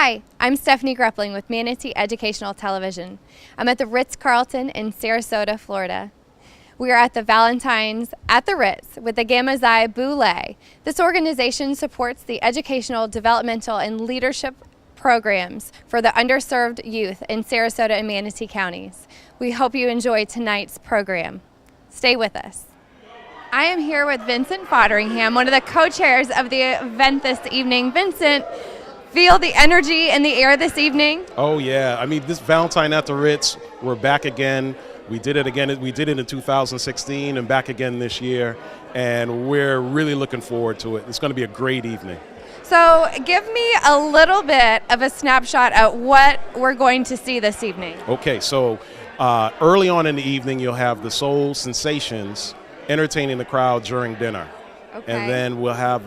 Hi, I'm Stephanie Greppling with Manatee Educational Television. I'm at the Ritz-Carlton in Sarasota, Florida. We are at the Valentines at the Ritz with the Maci Powell. This organization supports the educational, developmental, and leadership programs for the underserved youth in Sarasota and Manatee counties. We hope you enjoy tonight's program. Stay with us. I am here with Vincent Fodderingham, one of the co-chairs of the event this evening. Vincent, feel the energy in the air this evening? Oh yeah, I mean, this Valentine at the Ritz, we're back again. We did it again. We did it in 2016 and back again this year, and we're really looking forward to it. It's going to be a great evening. So give me a little bit of a snapshot at what we're going to see this evening. Okay, so early on in the evening, you'll have the Soul Sensations entertaining the crowd during dinner. Okay. And then we'll have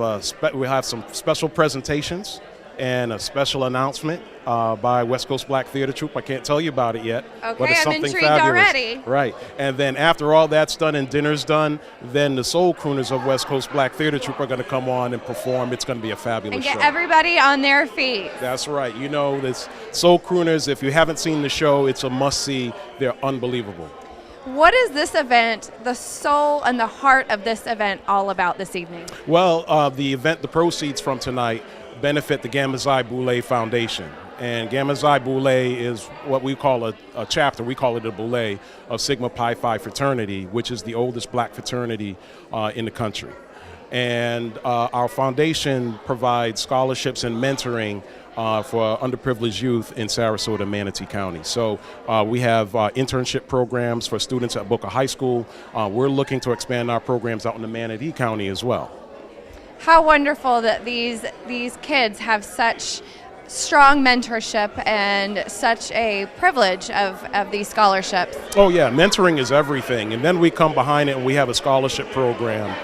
some special presentations and a special announcement by West Coast Black Theater Troupe. I can't tell you about it yet, but it's I'm something intrigued fabulous. already. Right, and then after all that's done and dinner's done, then the Soul Crooners of West Coast Black Theater Troupe are going to come on and perform. It's going to be a fabulous show. And get everybody on their feet. That's right. You know, this Soul Crooners, if you haven't seen the show, it's a must-see. They're unbelievable. What is this event, the soul and the heart of this event, all about this evening? Well, the proceeds from tonight benefit the Maci Powell Foundation. And Maci Powell is what we call a chapter, we call it a Boule, of Sigma Pi Phi fraternity, which is the oldest black fraternity in the country. And our foundation provides scholarships and mentoring for underprivileged youth in Sarasota and Manatee County. So we have internship programs for students at Boca High School. We're looking to expand our programs out in the Manatee County as well. How wonderful that these kids have such strong mentorship and such a privilege of these scholarships. Oh yeah, mentoring is everything. And then we come behind it and we have a scholarship program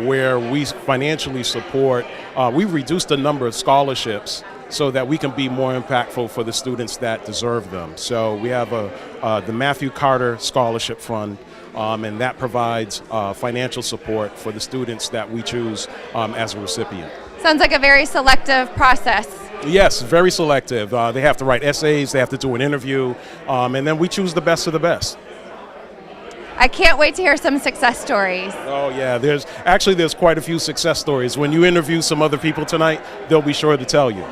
where we financially support. We've reduced the number of scholarships so that we can be more impactful for the students that deserve them. So we have the Matthew Carter Scholarship Fund, and that provides financial support for the students that we choose as a recipient. Sounds like a very selective process. Yes, very selective. They have to write essays, they have to do an interview, and then we choose the best of the best. I can't wait to hear some success stories. Oh yeah, there's quite a few success stories. When you interview some other people tonight, they'll be sure to tell you.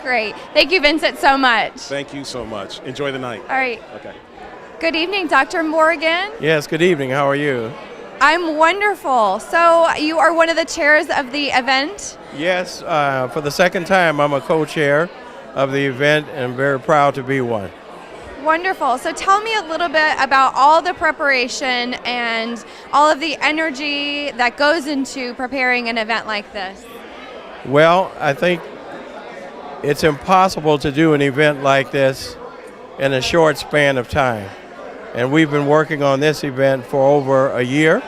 Great. Thank you, Vincent, so much. Thank you so much. Enjoy the night. All right. Okay. Good evening, Dr. Morgan. Yes, good evening. How are you? I'm wonderful. So you are one of the chairs of the event? Yes, for the second time I'm a co-chair of the event and I'm very proud to be one. Wonderful. So tell me a little bit about all the preparation and all of the energy that goes into preparing an event like this. Well, I think it's impossible to do an event like this in a short span of time. And we've been working on this event for over a year.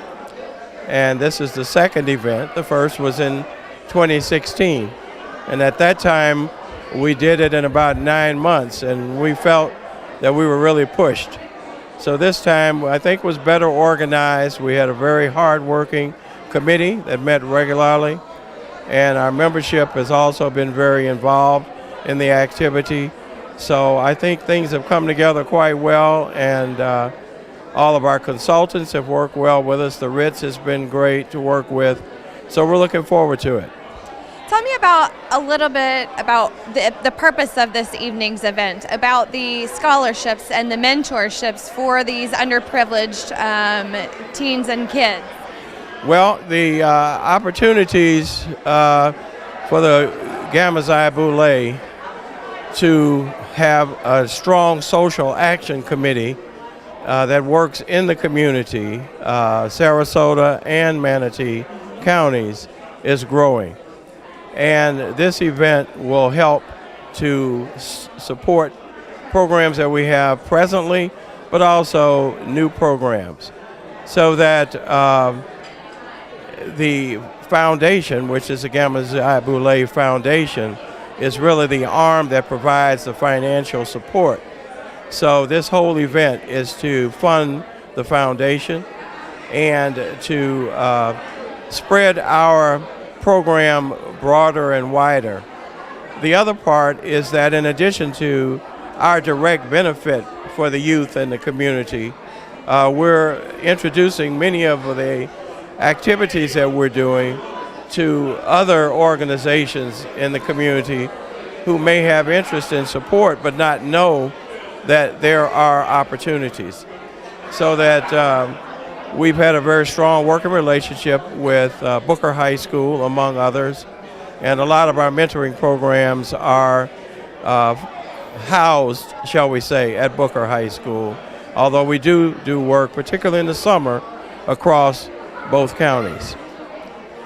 And this is the second event. The first was in 2016. And at that time, we did it in about 9 months, and we felt that we were really pushed. So this time, I think, was better organized. We had a very hard-working committee that met regularly, and our membership has also been very involved in the activity. So I think things have come together quite well, and all of our consultants have worked well with us. The Ritz has been great to work with, so we're looking forward to it. Tell me a little bit about the purpose of this evening's event, about the scholarships and the mentorships for these underprivileged teens and kids. Well, the opportunities for the Maci Powell to have a strong social action committee that works in the community, Sarasota and Manatee counties, is growing. And this event will help to support programs that we have presently, but also new programs, so that the foundation, which is the Maci Powell Foundation, is really the arm that provides the financial support. So this whole event is to fund the foundation and to spread our program broader and wider the other part is that in addition to our direct benefit for the youth and the community, we're introducing many of the activities that we're doing to other organizations in the community who may have interest in support but not know that there are opportunities. So that we've had a very strong working relationship with Booker High School, among others, and a lot of our mentoring programs are housed, shall we say, at Booker High School, although we do work, particularly in the summer, across both counties.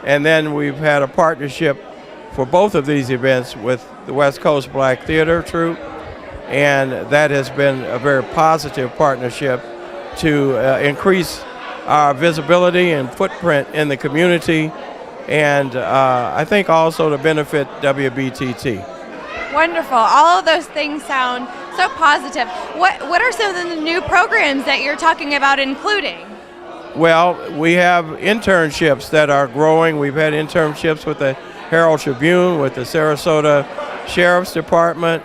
And then we've had a partnership for both of these events with the West Coast Black Theater Troupe, and that has been a very positive partnership to increase our visibility and footprint in the community, and I think also to benefit WBTT. Wonderful. All of those things sound so positive. What are some of the new programs that you're talking about including? Well, we have internships that are growing. We've had internships with the Herald Tribune, with the Sarasota Sheriff's Department,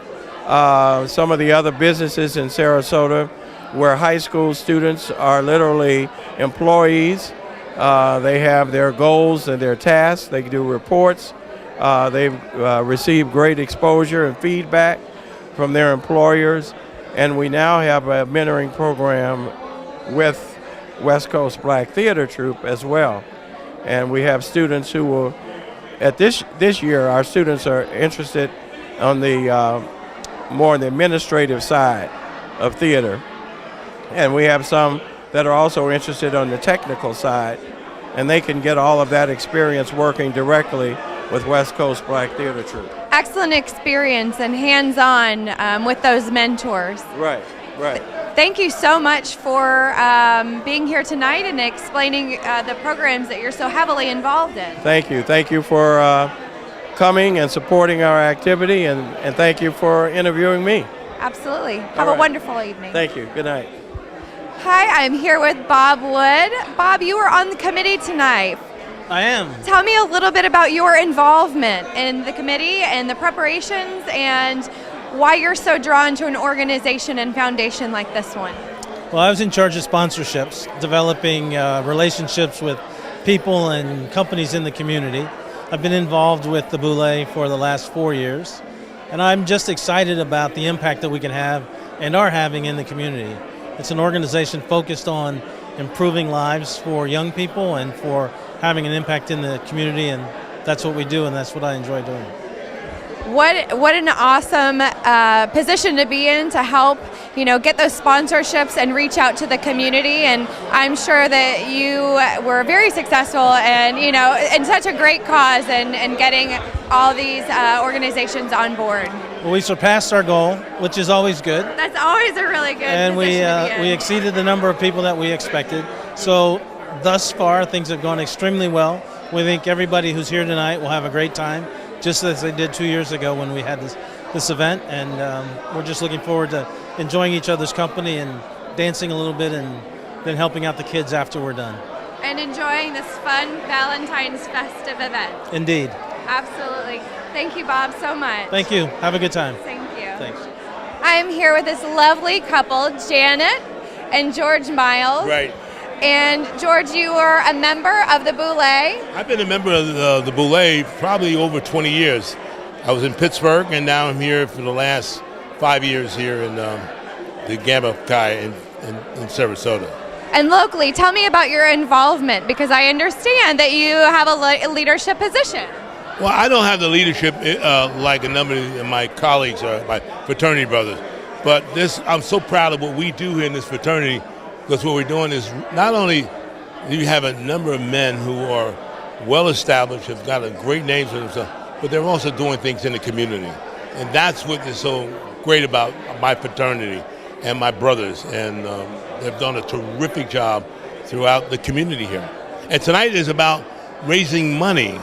some of the other businesses in Sarasota, where high school students are literally employees. They have their goals and their tasks. They do reports. They've received great exposure and feedback from their employers. And we now have a mentoring program with West Coast Black Theater Troupe as well. And we have students who will, at this year, our students are interested on the more on the administrative side of theater. And we have some that are also interested on the technical side, and they can get all of that experience working directly with West Coast Black Theater Troupe. Excellent experience and hands-on with those mentors. Right. Thank you so much for being here tonight and explaining the programs that you're so heavily involved in. Thank you. Thank you for coming and supporting our activity, and thank you for interviewing me. Absolutely. Have a wonderful evening. Thank you. Good night. Hi, I'm here with Bob Wood. Bob, you were on the committee tonight. I am. Tell me a little bit about your involvement in the committee and the preparations and why you're so drawn to an organization and foundation like this one. Well, I was in charge of sponsorships, developing relationships with people and companies in the community. I've been involved with the Boule for the last 4 years, and I'm just excited about the impact that we can have and are having in the community. It's an organization focused on improving lives for young people and for having an impact in the community, and that's what we do, and that's what I enjoy doing. What an awesome position to be in to help, get those sponsorships and reach out to the community. And I'm sure that you were very successful and, in such a great cause and getting all these organizations on board. Well, we surpassed our goal, which is always good. That's always a really good and position to be in. we exceeded the number of people that we expected. So thus far, things have gone extremely well. We think everybody who's here tonight will have a great time, just as they did 2 years ago when we had this event, and we're just looking forward to enjoying each other's company and dancing a little bit and then helping out the kids after we're done. And enjoying this fun Valentine's festive event. Indeed. Absolutely. Thank you, Bob, so much. Thank you. Have a good time. Thank you. Thanks. I am here with this lovely couple, Janet and George Miles. Right. And George, you were a member of the Boule. I've been a member of the Boule probably over 20 years. I was in Pittsburgh, and now I'm here for the last 5 years here in the Gamma Chi in Sarasota. And locally, tell me about your involvement, because I understand that you have a leadership position. Well, I don't have the leadership like a number of my colleagues or my fraternity brothers, but I'm so proud of what we do here in this fraternity, because what we're doing is not only do you have a number of men who are well established, have got a great names for themselves, but they're also doing things in the community. And that's what is so great about my fraternity and my brothers. And they've done a terrific job throughout the community here. And tonight is about raising money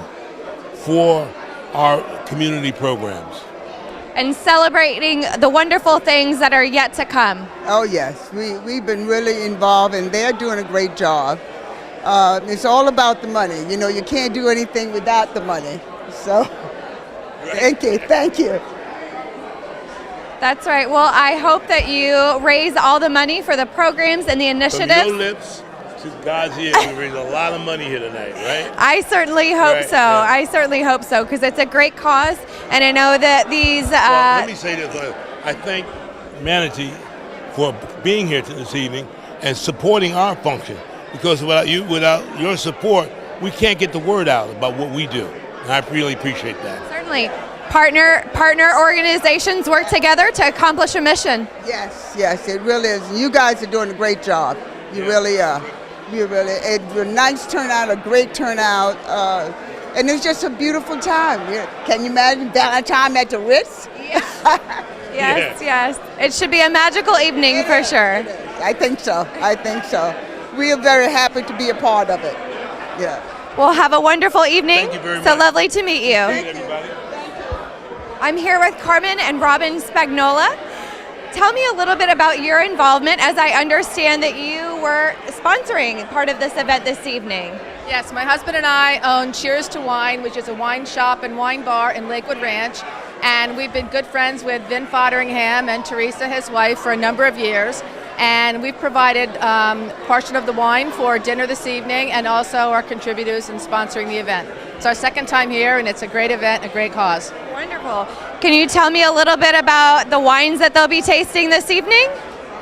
for our community programs. And celebrating the wonderful things that are yet to come. Oh yes, we've been really involved, and they're doing a great job. It's all about the money. You can't do anything without the money. So Thank you, thank you. That's right. Well, I hope that you raise all the money for the programs and the From initiatives. your lips to God's ears, we raise a lot of money here tonight, right? I certainly hope Right, so. yeah. I certainly hope so, because it's a great cause, and I know that these. Well, let me say this. I thank Manatee for being here this evening and supporting our function, because without your support, we can't get the word out about what we do. And I really appreciate that. Certainly. Partner organizations work together to accomplish a mission. Yes, it really is. You guys are doing a great job. You really are. It's a nice turnout, a great turnout, and it's just a beautiful time. Can you imagine Valentine at the Ritz? Yes. It should be a magical evening for sure. I think so. We are very happy to be a part of it. Yeah. Well, have a wonderful evening. Thank you very So much. lovely to meet you. Thank you, everybody. I'm here with Carmen and Robin Spagnola. Tell me a little bit about your involvement, as I understand that you were sponsoring part of this event this evening. Yes, my husband and I own Cheers to Wine, which is a wine shop and wine bar in Lakewood Ranch. And we've been good friends with Vin Fodderingham and Teresa, his wife, for a number of years. And we've provided portion of the wine for dinner this evening, and also our contributors in sponsoring the event. It's our second time here, and it's a great event, a great cause. Wonderful. Can you tell me a little bit about the wines that they'll be tasting this evening?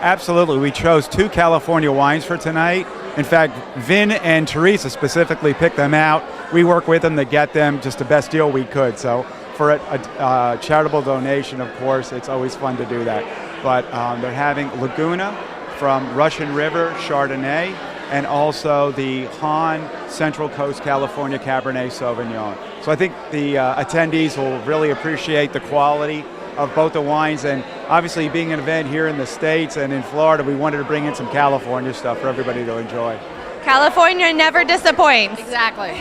Absolutely. We chose 2 California wines for tonight. In fact, Vin and Teresa specifically picked them out. We work with them to get them just the best deal we could. So for a charitable donation, of course, it's always fun to do that. But they're having Laguna from Russian River Chardonnay, and also the Han Central Coast California Cabernet Sauvignon. So I think the attendees will really appreciate the quality of both the wines, and obviously being an event here in the States and in Florida, we wanted to bring in some California stuff for everybody to enjoy. California never disappoints. Exactly.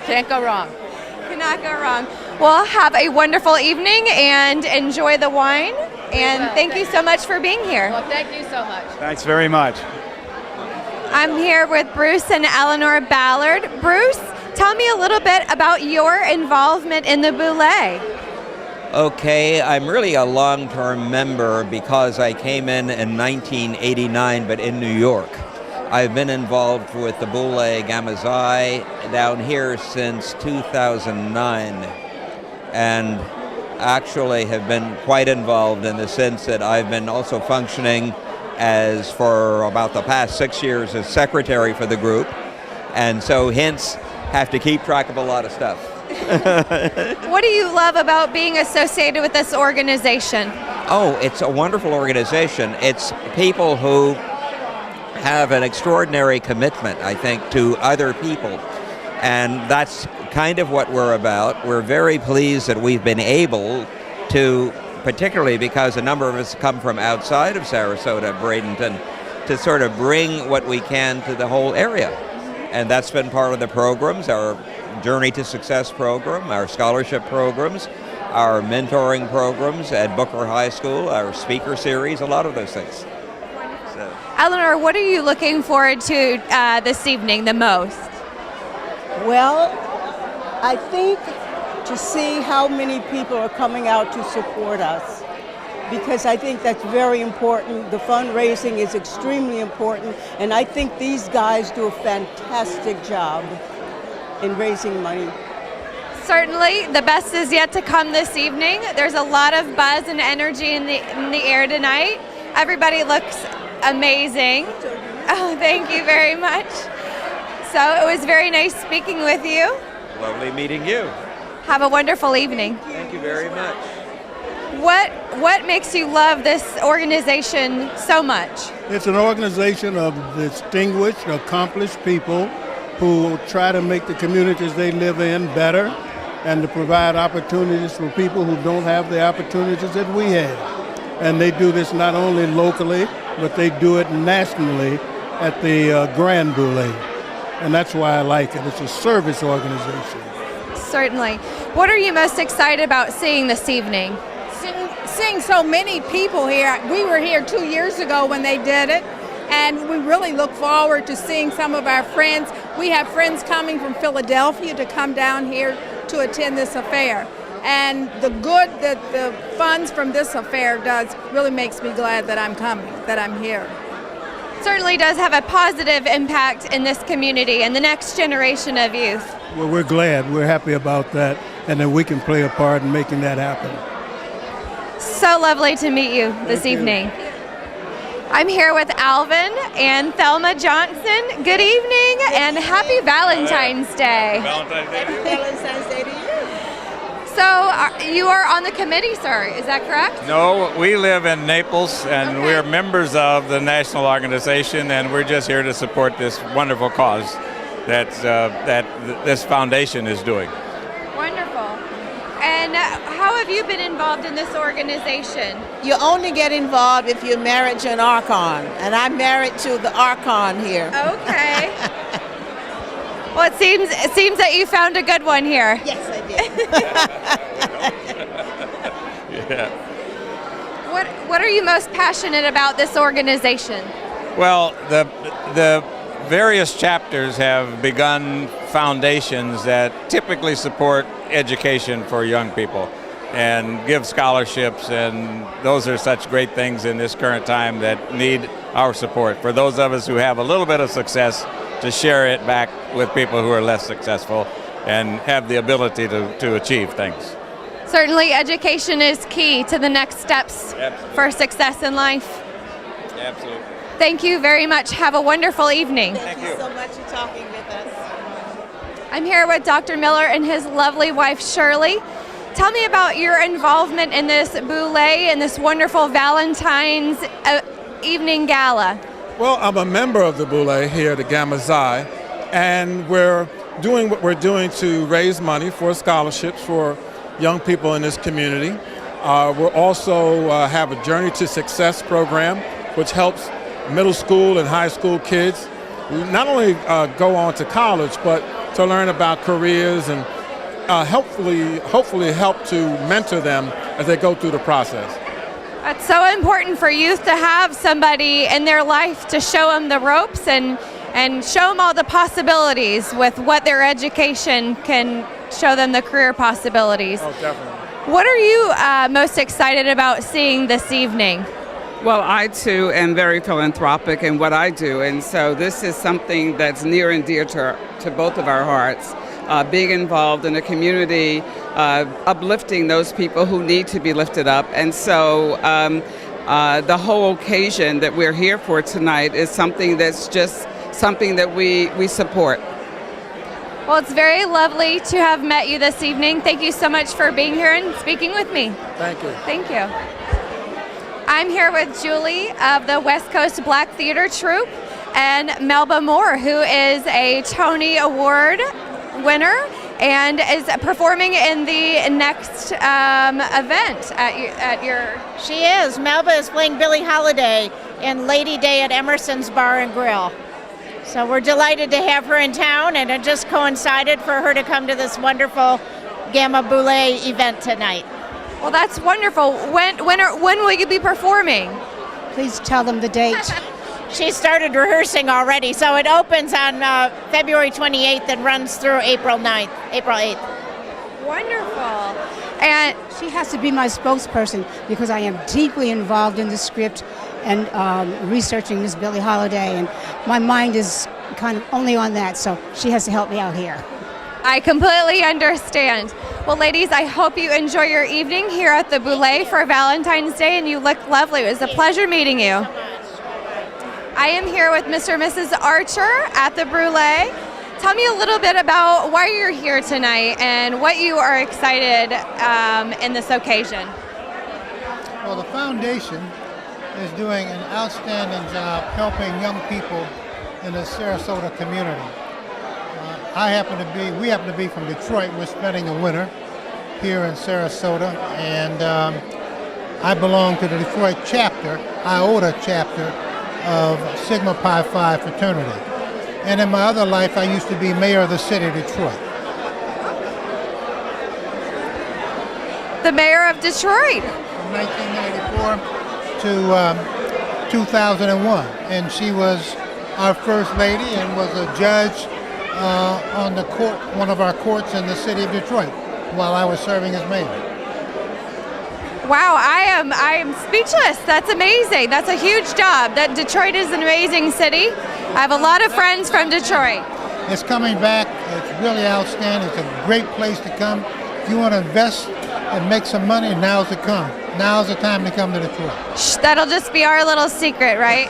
Can't go wrong. Cannot go wrong. Well, have a wonderful evening and enjoy the wine. And thank you so much for being here. Well, thank you so much. Thanks very much. I'm here with Bruce and Eleanor Ballard. Bruce, tell me a little bit about your involvement in the Boulé. Okay, I'm really a long-term member because I came in 1989, but in New York. I've been involved with the Boule Gamma Xi down here since 2009, and actually have been quite involved in the sense that I've been also functioning as, for about the past 6 years, as secretary for the group, and so hence have to keep track of a lot of stuff. What do you love about being associated with this organization? Oh, it's a wonderful organization. It's people who have an extraordinary commitment, I think, to other people. And that's kind of what we're about. We're very pleased that we've been able to, particularly because a number of us come from outside of Sarasota, Bradenton, to sort of bring what we can to the whole area. And that's been part of the programs, our Journey to Success program, our scholarship programs, our mentoring programs at Booker High School, our speaker series, a lot of those things. So. Eleanor, what are you looking forward to this evening the most? Well, I think to see how many people are coming out to support us, because I think that's very important. The fundraising is extremely important, and I think these guys do a fantastic job in raising money. Certainly, the best is yet to come this evening. There's a lot of buzz and energy in the air tonight. Everybody looks amazing. Oh, thank you very much. So it was very nice speaking with you. Lovely meeting you. Have a wonderful evening. Thank you very much. What makes you love this organization so much? It's an organization of distinguished, accomplished people who try to make the communities they live in better and to provide opportunities for people who don't have the opportunities that we have. And they do this not only locally, but they do it nationally at the Grand Boule. And that's why I like it. It's a service organization. Certainly. What are you most excited about seeing this evening? Seeing so many people here. We were here 2 years ago when they did it, and we really look forward to seeing some of our friends. We have friends coming from Philadelphia to come down here to attend this affair. And the good that the funds from this affair does really makes me glad that I'm coming, that I'm here. Certainly does have a positive impact in this community and the next generation of youth. Well, we're glad. We're happy about that, and that we can play a part in making that happen. So lovely to meet you this evening. I'm here with Alvin and Thelma Johnson. Good evening and happy Valentine's Day. Valentine's Day to you. Valentine's Day to you. So you are on the committee, sir, is that correct? No, we live in Naples, and we're members of the national organization, and we're just here to support this wonderful cause that this foundation is doing. Wonderful. And how have you been involved in this organization? You only get involved if you're married to an archon, and I'm married to the archon here. Okay. Well, it seems that you found a good one here. Yes, I did. Yeah. What are you most passionate about this organization? Well, the various chapters have begun foundations that typically support education for young people and give scholarships, and those are such great things in this current time that need our support. For those of us who have a little bit of success, to share it back with people who are less successful and have the ability to achieve things. Certainly education is key to the next steps for success in life. Absolutely. Thank you very much. Have a wonderful evening. Thank you so much for talking with us. I'm here with Dr. Miller and his lovely wife, Shirley. Tell me about your involvement in this Boule and this wonderful Valentine's evening gala. Well, I'm a member of the Boule here at the Gamma Xi, and we're doing what we're doing to raise money for scholarships for young people in this community. We'll also have a Journey to Success program, which helps middle school and high school kids not only go on to college, but to learn about careers and hopefully help to mentor them as they go through the process. It's so important for youth to have somebody in their life to show them the ropes and show them all the possibilities with what their education can show them, the career possibilities. Oh, definitely. What are you most excited about seeing this evening? Well, I too am very philanthropic in what I do, and so this is something that's near and dear to both of our hearts. Being involved in the community, uplifting those people who need to be lifted up. And so the whole occasion that we're here for tonight is something that's just something that we support. Well, it's very lovely to have met you this evening. Thank you so much for being here and speaking with me. Thank you. Thank you. I'm here with Julie of the West Coast Black Theater Troupe and Melba Moore, who is a Tony Award winner and is performing in the next event at your... She is. Melba is playing Billie Holiday in Lady Day at Emerson's Bar and Grill. So we're delighted to have her in town, and it just coincided for her to come to this wonderful Gamma Boule event tonight. Well, that's wonderful. When will you be performing? Please tell them the date. She started rehearsing already, so it opens on February 28th and runs through April 8th. Wonderful. And she has to be my spokesperson because I am deeply involved in the script and researching Miss Billie Holiday, and my mind is kind of only on that, so she has to help me out here. I completely understand. Well, ladies, I hope you enjoy your evening here at the Boule for Valentine's Day, and you look lovely. It was a pleasure meeting you. I am here with Mr. and Mrs. Archer at the Boule. Tell me a little bit about why you're here tonight and what you are excited in this occasion. Well, the foundation is doing an outstanding job helping young people in the Sarasota community. We happen to be from Detroit. We're spending the winter here in Sarasota, and I belong to the Detroit chapter, Iota chapter of Sigma Pi Phi fraternity. And in my other life, I used to be mayor of the city of Detroit. The mayor of Detroit. From 1994 to 2001. And she was our first lady and was a judge on the court, one of our courts in the city of Detroit. while I was serving as mayor. Wow, I am speechless. That's amazing. That's a huge job. That Detroit is an amazing city. I have a lot of friends from Detroit. It's coming back. It's really outstanding. It's a great place to come. If you want to invest and make some money, now's the come. Now's the time to come to Detroit. Shh, that'll just be our little secret, right?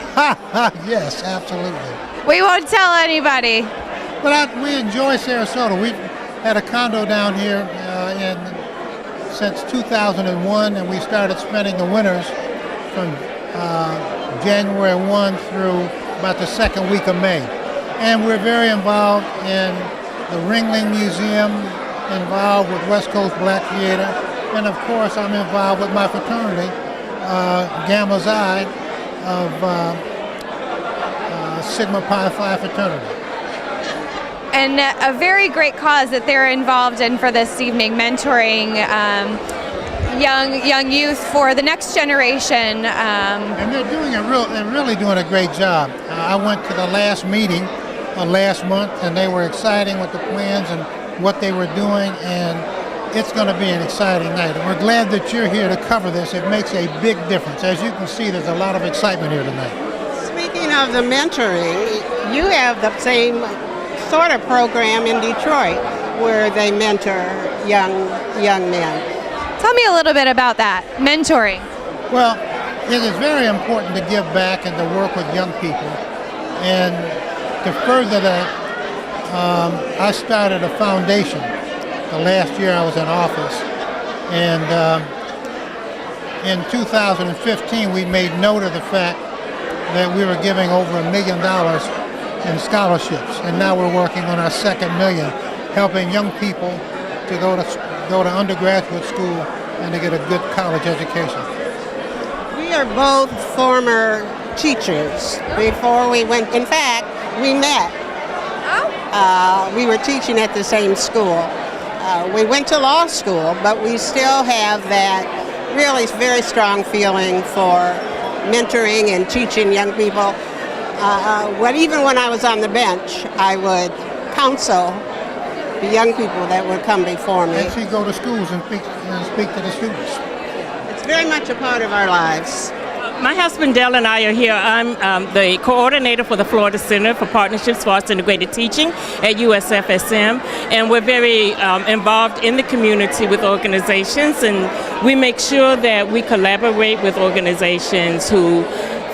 Yes, absolutely. We won't tell anybody. But we enjoy Sarasota. We've had a condo down here since 2001, and we started spending the winters from January 1 through about the second week of May. And we're very involved in the Ringling Museum, involved with West Coast Black Theater, and of course I'm involved with my fraternity, Gamma Xi of Sigma Pi Phi fraternity. And a very great cause that they're involved in for this evening, mentoring young youth for the next generation. And they're really doing a great job. I went to the last meeting last month, and they were exciting with the plans and what they were doing, and it's going to be an exciting night. And we're glad that you're here to cover this. It makes a big difference. As you can see, there's a lot of excitement here tonight. Speaking of the mentoring, you have the same sort of program in Detroit where they mentor young men. Tell me a little bit about that, mentoring. Well, it is very important to give back and to work with young people. And to further that, I started a foundation the last year I was in office. And in 2015, we made note of the fact that we were giving over $1 million in scholarships. And now we're working on our second million, helping young people to go to undergraduate school and to get a good college education. We are both former teachers. Before we went, in fact, we met. We were teaching at the same school. We went to law school, but we still have that really very strong feeling for mentoring and teaching young people. Even when I was on the bench, I would counsel the young people that would come before me. And she go to schools and speak to the students. It's very much a part of our lives. My husband Dell and I are here. I'm the coordinator for the Florida Center for Partnerships for Arts Integrated Teaching at USFSM, and we're very involved in the community with organizations, and we make sure that we collaborate with organizations who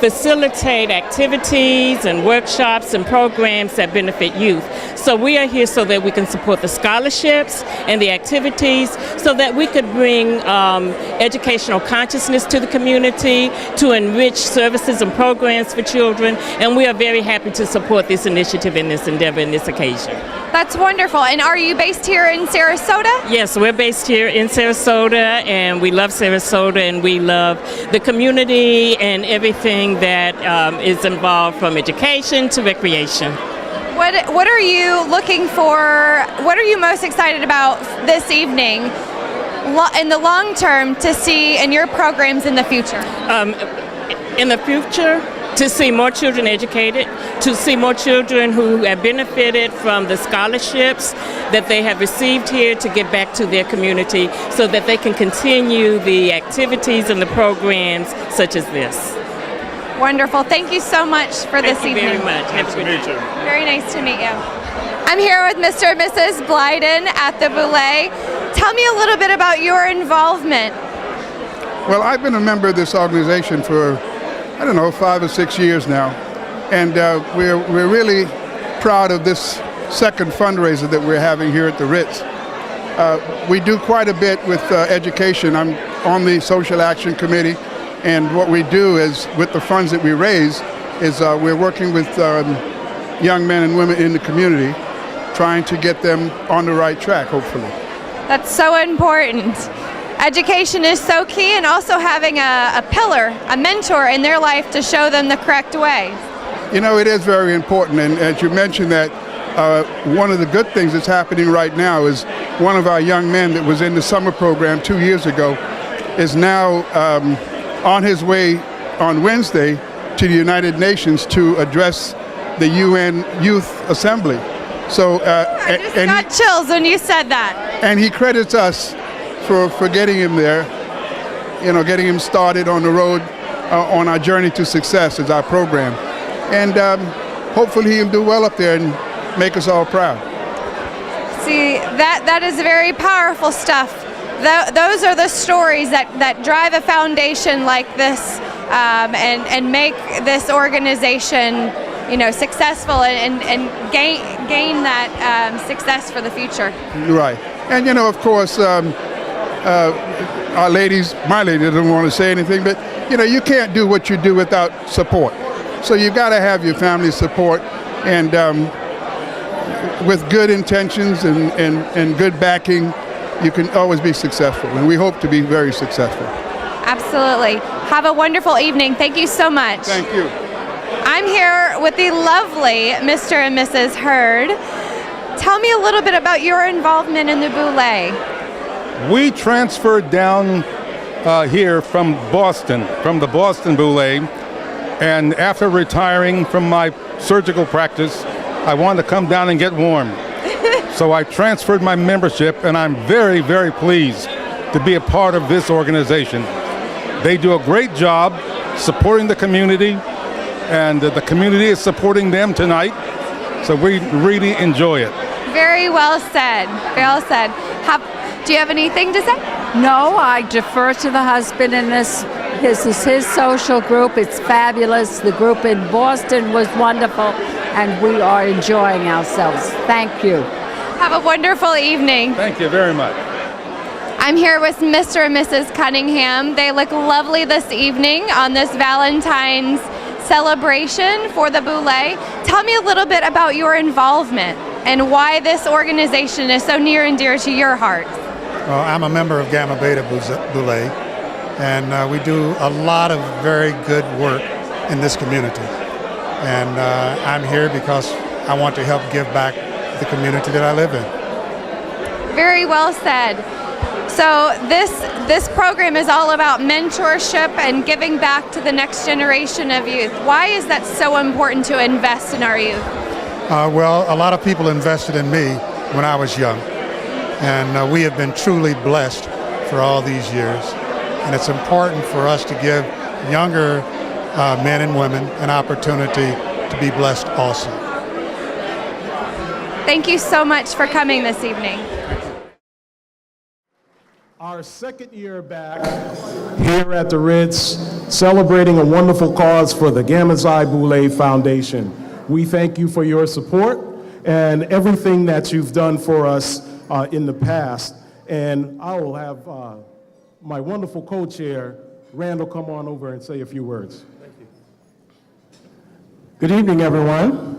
facilitate activities and workshops and programs that benefit youth. So we are here so that we can support the scholarships and the activities so that we could bring educational consciousness to the community, to enrich services and programs for children, and we are very happy to support this initiative and this endeavor and this occasion. That's wonderful. And are you based here in Sarasota? Yes, we're based here in Sarasota, and we love Sarasota, and we love the community and everything that is involved, from education to recreation. What are you looking for? What are you most excited about this evening in the long term to see in your programs in the future? In the future, to see more children educated, to see more children who have benefited from the scholarships that they have received here to get back to their community so that they can continue the activities and the programs such as this. Wonderful. Thank you so much for this evening. Thank you very much. Have a good night. Very nice to meet you. I'm here with Mr. and Mrs. Blyden at the Boulé. Tell me a little bit about your involvement. Well, I've been a member of this organization for, 5 or 6 years now. And we're really proud of this second fundraiser that we're having here at the Ritz. We do quite a bit with education. I'm on the Social Action Committee. And what we do is, with the funds that we raise, is we're working with young men and women in the community, trying to get them on the right track, hopefully. That's so important. Education is so key, and also having a pillar, a mentor in their life to show them the correct way. It is very important. And as you mentioned that, one of the good things that's happening right now is one of our young men that was in the summer program 2 years ago is now on his way on Wednesday to the United Nations to address the UN Youth Assembly. So, I just got chills when you said that. And he credits us for getting him there, getting him started on the road, on our journey to success is our program. And hopefully he'll do well up there and make us all proud. See, that is very powerful stuff. Those are the stories that drive a foundation like this and make this organization successful and gain that success for the future. Right. And of course, our ladies, my lady doesn't want to say anything, but you can't do what you do without support. So you got to have your family support, and with good intentions and good backing, you can always be successful, and we hope to be very successful. Absolutely. Have a wonderful evening. Thank you so much. Thank you. I'm here with the lovely Mr. and Mrs. Hurd. Tell me a little bit about your involvement in the Boulé. We transferred down here from Boston, from the Boston Boulé, and after retiring from my surgical practice, I wanted to come down and get warm. So I transferred my membership, and I'm very, very pleased to be a part of this organization. They do a great job supporting the community, and the community is supporting them tonight, so we really enjoy it. Very well said. Very well said. Do you have anything to say? No, I defer to the husband in this. This is his social group. It's fabulous. The group in Boston was wonderful, and we are enjoying ourselves. Thank you. Have a wonderful evening. Thank you very much. I'm here with Mr. and Mrs. Cunningham. They look lovely this evening on this Valentine's celebration for the Boulé. Tell me a little bit about your involvement and why this organization is so near and dear to your heart. Well, I'm a member of Gamma Beta Boulé, and we do a lot of very good work in this community. And I'm here because I want to help give back the community that I live in. Very well said. So this program is all about mentorship and giving back to the next generation of youth. Why is that so important to invest in our youth? Well, a lot of people invested in me when I was young, and we have been truly blessed for all these years. And it's important for us to give younger men and women an opportunity to be blessed also. Thank you so much for coming this evening. Our second year back here at the Ritz, celebrating a wonderful cause for the Gamma Xi Boule Foundation. We thank you for your support and everything that you've done for us in the past. And I will have my wonderful co-chair, Randall, come on over and say a few words. Thank you. Good evening, everyone.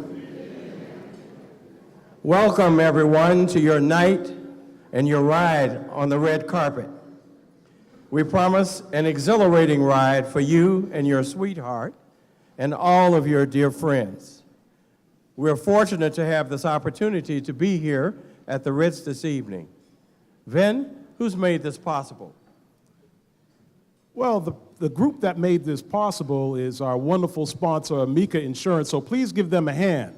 Welcome, everyone, to your night and your ride on the red carpet. We promise an exhilarating ride for you and your sweetheart and all of your dear friends. We're fortunate to have this opportunity to be here at the Ritz this evening. Vin, who's made this possible? Well, the group that made this possible is our wonderful sponsor, Amica Insurance, so please give them a hand.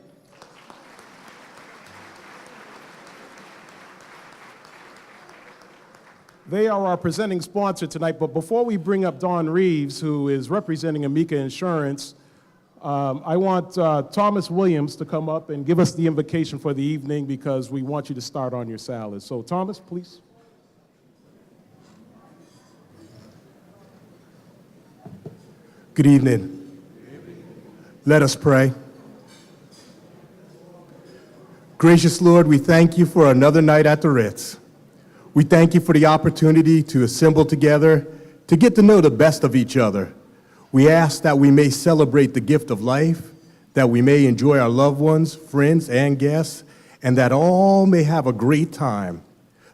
They are our presenting sponsor tonight, but before we bring up Dawn Reeves, who is representing Amica Insurance, I want Thomas Williams to come up and give us the invocation for the evening because we want you to start on your salad. So Thomas, please. Good evening. Let us pray. Gracious Lord, we thank you for another night at the Ritz. We thank you for the opportunity to assemble together to get to know the best of each other. We ask that we may celebrate the gift of life, that we may enjoy our loved ones, friends, and guests, and that all may have a great time.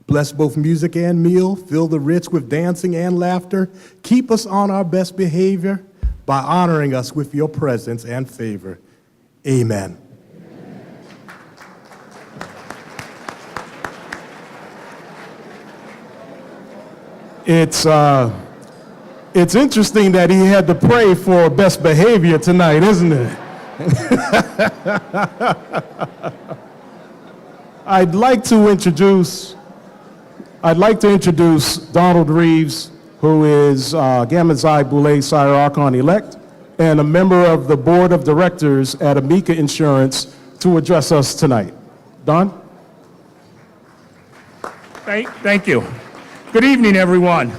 Bless both music and meal, fill the Ritz with dancing and laughter, keep us on our best behavior by honoring us with your presence and favor. Amen. It's interesting that he had to pray for best behavior tonight, isn't it? I'd like to introduce Donald Reeves, who is Gamma Xi Boule Sire Archon-elect and a member of the Board of Directors at Amica Insurance, to address us tonight. Don? Thank you. Good evening, everyone.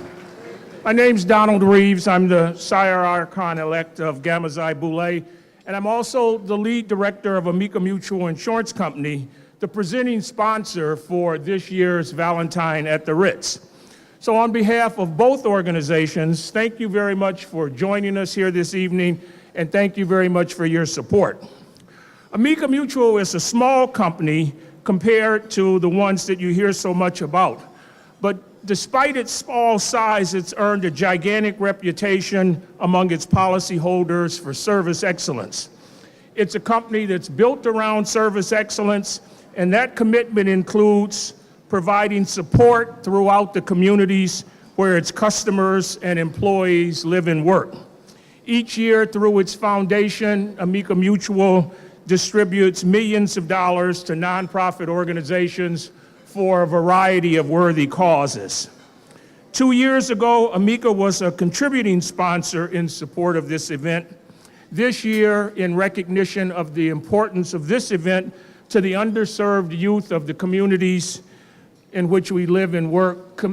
My name's Donald Reeves. I'm the Sire Archon-elect of Gamma Xi Boule, and I'm also the lead director of Amica Mutual Insurance Company, the presenting sponsor for this year's Valentine at the Ritz. So on behalf of both organizations, thank you very much for joining us here this evening, and thank you very much for your support. Amica Mutual is a small company compared to the ones that you hear so much about. But despite its small size, it's earned a gigantic reputation among its policyholders for service excellence. It's a company that's built around service excellence, and that commitment includes providing support throughout the communities where its customers and employees live and work. Each year, through its foundation, Amica Mutual distributes millions of dollars to nonprofit organizations for a variety of worthy causes. 2 years ago, Amica was a contributing sponsor in support of this event. This year, in recognition of the importance of this event to the underserved youth of the communities in which we live and work,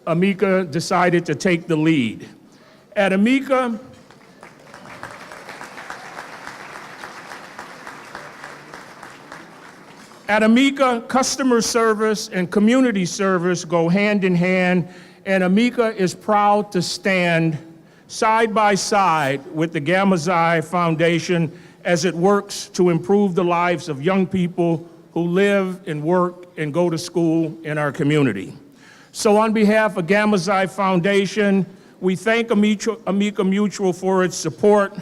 Amica decided to take the lead. At Amica, customer service and community service go hand in hand, and Amica is proud to stand side by side with the Gamma Xi Foundation as it works to improve the lives of young people who live and work and go to school in our community. So on behalf of Gamma Xi Foundation, we thank Amica Mutual for its support,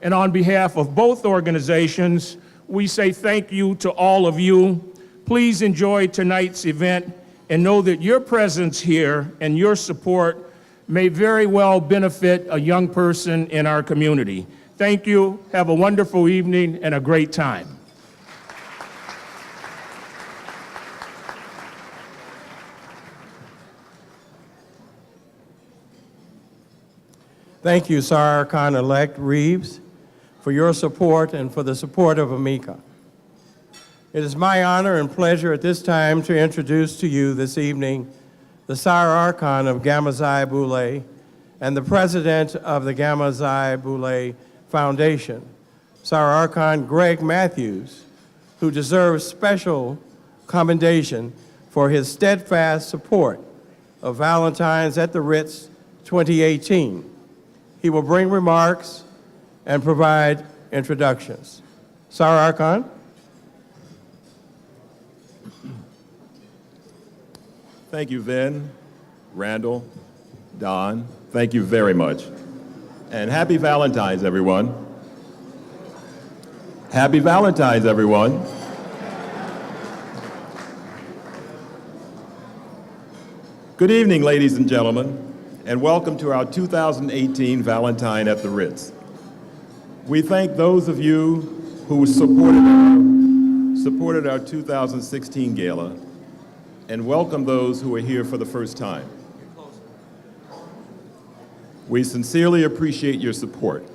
and on behalf of both organizations, we say thank you to all of you. Please enjoy tonight's event and know that your presence here and your support may very well benefit a young person in our community. Thank you, have a wonderful evening and a great time. Thank you, Sire Archon-elect Reeves, for your support and for the support of Amica. It is my honor and pleasure at this time to introduce to you this evening the Sire Archon of Gamma Xi Boule and the president of the Gamma Xi Boule Foundation, Sire Archon Greg Matthews, who deserves special commendation for his steadfast support of Valentines at the Ritz 2018. He will bring remarks and provide introductions. Sire Archon. Thank you, Vin, Randall, Don. Thank you very much. And happy Valentines, everyone. Happy Valentines, everyone. Good evening, ladies and gentlemen, and welcome to our 2018 Valentine at the Ritz. We thank those of you who supported our 2016 gala, and welcome those who are here for the first time. We sincerely appreciate your support.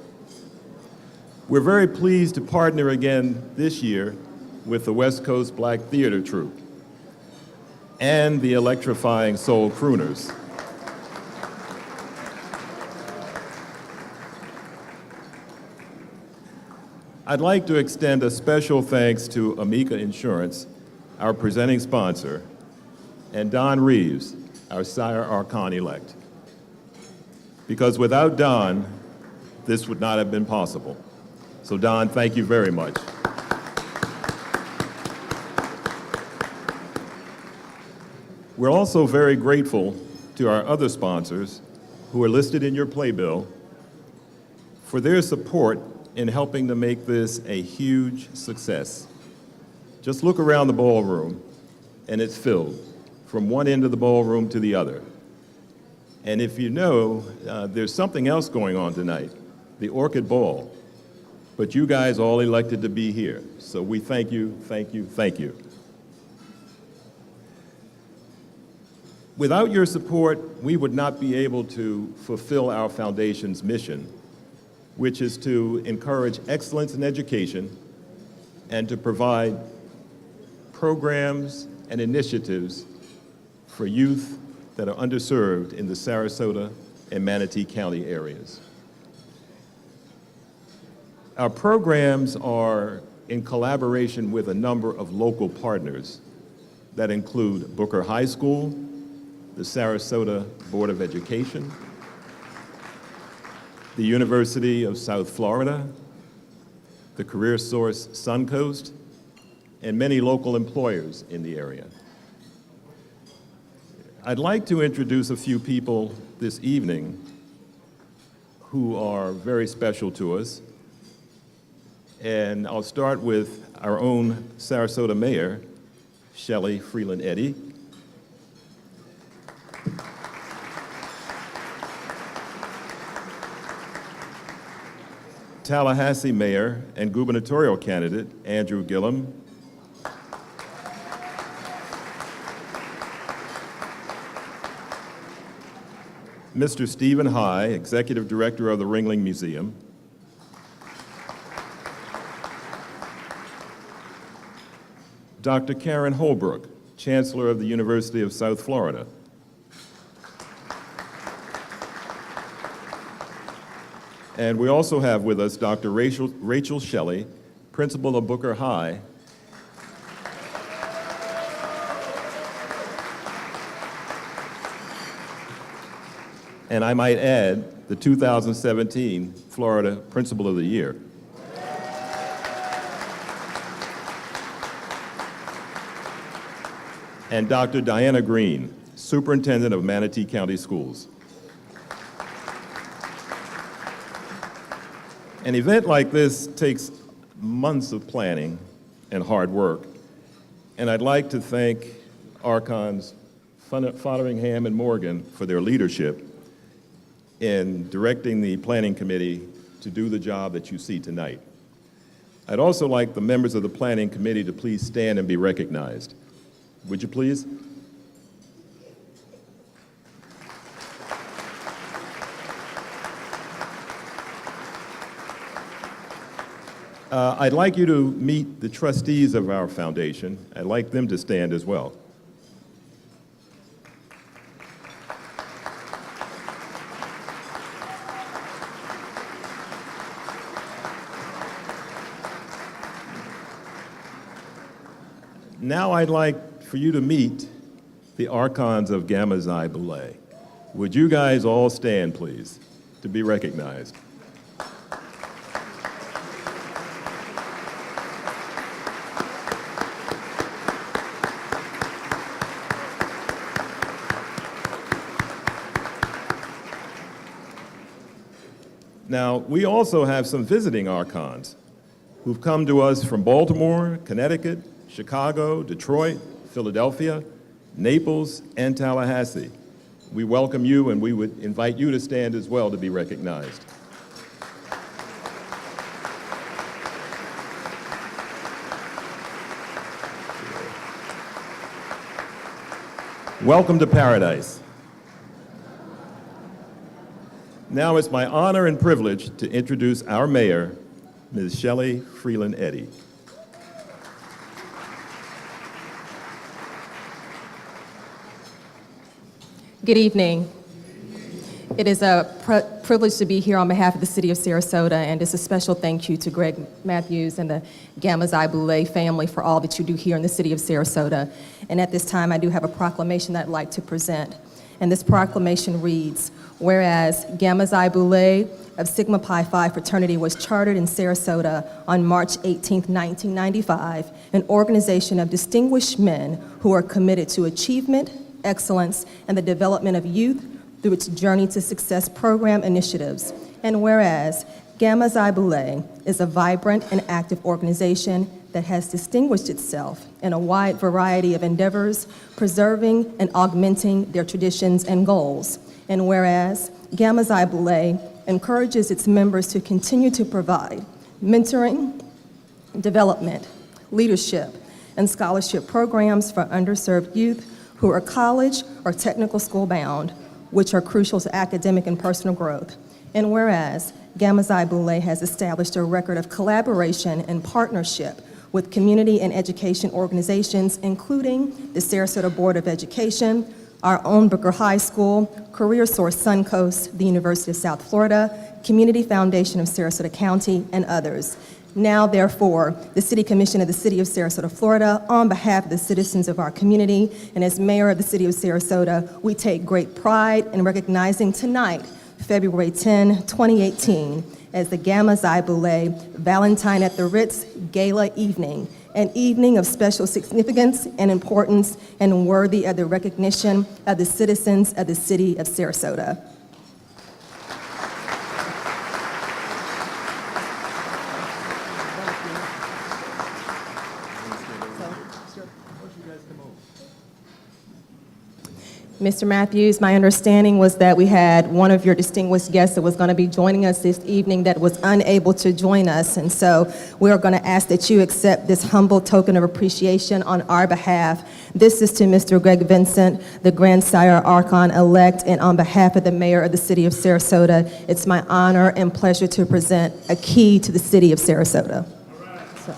We're very pleased to partner again this year with the West Coast Black Theater Troupe and the Electrifying Soul Crooners. I'd like to extend a special thanks to Amica Insurance, our presenting sponsor, and Don Reeves, our Sire Archon-elect. Because without Don, this would not have been possible. So Don, thank you very much. We're also very grateful to our other sponsors who are listed in your playbill for their support in helping to make this a huge success. Just look around the ballroom and it's filled from one end of the ballroom to the other. And if you know, there's something else going on tonight, the Orchid Ball. But you guys all elected to be here. So we thank you, thank you, thank you. Without your support, we would not be able to fulfill our foundation's mission, which is to encourage excellence in education and to provide programs and initiatives for youth that are underserved in the Sarasota and Manatee County areas. Our programs are in collaboration with a number of local partners that include Booker High School, the Sarasota Board of Education, the University of South Florida, the Career Source Suncoast, and many local employers in the area. I'd like to introduce a few people this evening who are very special to us. And I'll start with our own Sarasota Mayor, Shelley Freeland Eddy. Tallahassee Mayor and gubernatorial candidate, Andrew Gillum. Mr. Stephen High, Executive Director of the Ringling Museum. Dr. Karen Holbrook, Chancellor of the University of South Florida. And we also have with us Dr. Rachel Shelley, Principal of Booker High. And I might add, the 2017 Florida Principal of the Year. And Dr. Diana Green, Superintendent of Manatee County Schools. An event like this takes months of planning and hard work, and I'd like to thank Archons Fotheringham and Morgan for their leadership in directing the planning committee to do the job that you see tonight. I'd also like the members of the planning committee to please stand and be recognized. Would you please? I'd like you to meet the trustees of our foundation. I'd like them to stand as well. Now I'd like for you to meet the Archons of Gamma Xi Boule. Would you guys all stand, please, to be recognized? Now, we also have some visiting Archons who've come to us from Baltimore, Connecticut, Chicago, Detroit, Philadelphia, Naples, and Tallahassee. We welcome you, and we would invite you to stand as well to be recognized. Welcome to paradise. Now it's my honor and privilege to introduce our mayor, Ms. Shelley Freeland Eddy. Good evening. It is a privilege to be here on behalf of the City of Sarasota, and it's a special thank you to Greg Matthews and the Gamma Xi Boule family for all that you do here in the City of Sarasota. And at this time, I do have a proclamation that I'd like to present. And this proclamation reads, whereas Gamma Xi Boule of Sigma Pi Phi fraternity was chartered in Sarasota on March 18, 1995, an organization of distinguished men who are committed to achievement, excellence, and the development of youth through its Journey to Success program initiatives. And whereas Gamma Xi Boule is a vibrant and active organization that has distinguished itself in a wide variety of endeavors, preserving and augmenting their traditions and goals. And whereas Gamma Xi Boule encourages its members to continue to provide mentoring, development, leadership, and scholarship programs for underserved youth who are college or technical school bound, which are crucial to academic and personal growth. And whereas Gamma Xi Boule has established a record of collaboration and partnership with community and education organizations, including the Sarasota Board of Education, our own Booker High School, Career Source Suncoast, the University of South Florida, Community Foundation of Sarasota County, and others. Now, therefore, the City Commission of the City of Sarasota, Florida, on behalf of the citizens of our community, and as Mayor of the City of Sarasota, we take great pride in recognizing tonight, February 10, 2018, as the Gamma Xi Boule Valentine at the Ritz Gala Evening, an evening of special significance and importance and worthy of the recognition of the citizens of the City of Sarasota. Mr. Matthews, my understanding was that we had one of your distinguished guests that was going to be joining us this evening that was unable to join us, and so we are going to ask that you accept this humble token of appreciation on our behalf. This is to Mr. Greg Vincent, the Grandsire Archon-elect, and on behalf of the Mayor of the City of Sarasota, it's my honor and pleasure to present a key to the City of Sarasota. So.